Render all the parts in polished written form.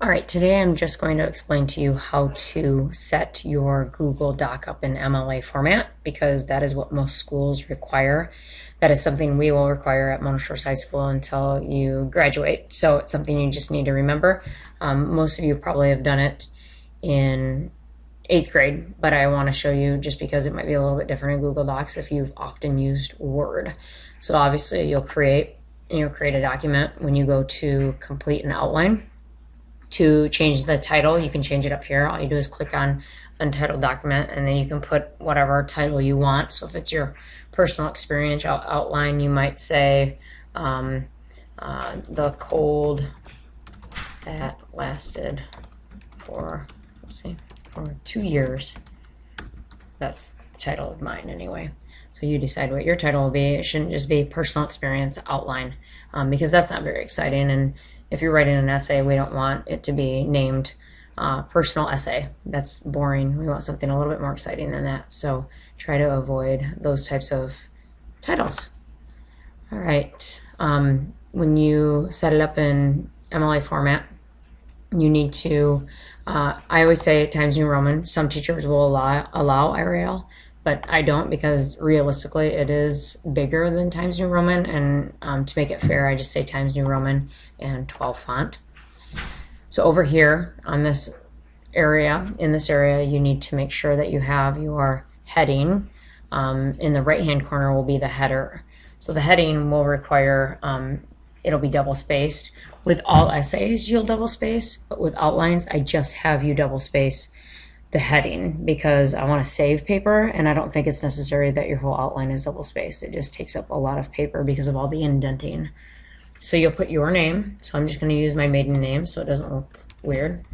All right, today I'm just going to explain to you how to set your Google Doc up in MLA format because that is what most schools require. That is something we will require at Mona Shores High School until you graduate. So it's something you just need to remember. Most of you probably have done it in 8th grade, but I want to show you just because it might be a little bit different in Google Docs if you've often used Word. So obviously you'll create a document when you go to complete an outline. To change the title, you can change it up here. All you do is click on Untitled Document, and then you can put whatever title you want. So if it's your personal experience outline, you might say the cold that lasted for, for 2 years. That's the title of mine anyway. So you decide what your title will be. It shouldn't just be personal experience outline because that's not very exciting. And if you're writing an essay, we don't want it to be named personal essay. That's boring. We want something a little bit more exciting than that. So try to avoid those types of titles. All right. When you set it up in MLA format, you need to, I always say Times New Roman. Some teachers will allow Arial, but I don't because realistically it is bigger than Times New Roman, and to make it fair, I just say Times New Roman and 12 font. So over here on this area, you need to make sure that you have your heading. In the right-hand corner will be the header. So the heading will require, it'll be double spaced. With all essays, you'll double space, but with outlines, I just have you double space the heading because I want to save paper, and I don't think it's necessary that your whole outline is double spaced. It just takes up a lot of paper because of all the indenting. So you'll put your name. So I'm just going to use my maiden name so it doesn't look weird.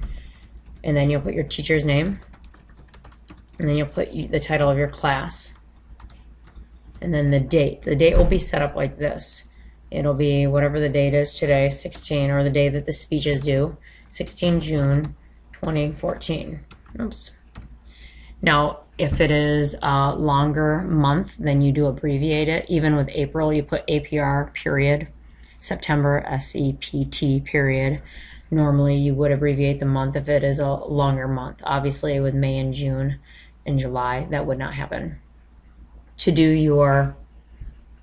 And then you'll put your teacher's name. And then you'll put the title of your class. And then the date. The date will be set up like this. It'll be whatever the date is today, 16, or the day that the speech is due, 16 June 2014. Oops. Now, if it is a longer month, then you do abbreviate it. Even with April, you put APR period, September SEPT period. Normally, you would abbreviate the month if it is a longer month. Obviously, with May and June and July, that would not happen. To do your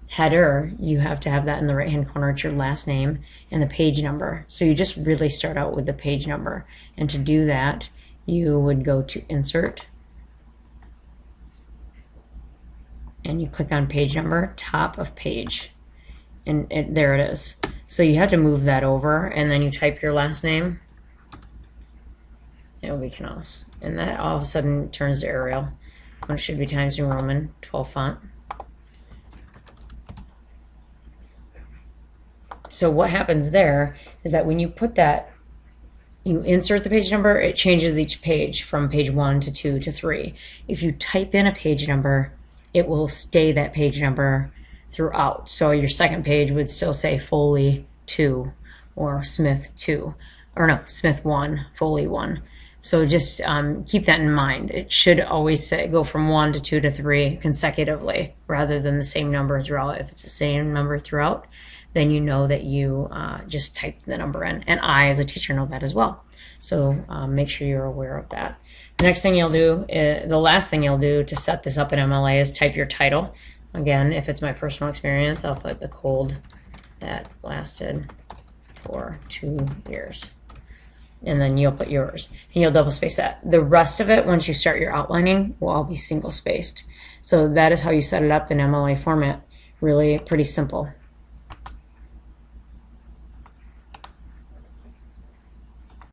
header, you have to have that in the right-hand corner. It's your last name and the page number. So you just really start out with the page number. And to do that, you would go to Insert, and you click on Page Number, Top of Page, and there it is. So you have to move that over, and then you type your last name. It'll be Canals, and that all of a sudden turns to Arial when it should be Times New Roman, 12 font. So what happens there is that when you put that, you insert the page number, it changes each page from page 1 to 2 to 3. If you type in a page number, it will stay that page number throughout. So your second page would still say Foley 2 or Smith 2, or no, Smith 1, Foley 1. So just keep that in mind. It should always say go from 1 to 2 to 3 consecutively rather than the same number throughout. If it's the same number throughout, then you know that you just typed the number in. And I, as a teacher, know that as well. So make sure you're aware of that. The next thing you'll do, the last thing you'll do to set this up in MLA is type your title. Again, if it's my personal experience, I'll put the cold that lasted for 2 years. And then you'll put yours. And you'll double space that. The rest of it, once you start your outlining, will all be single spaced. So that is how you set it up in MLA format. Really pretty simple.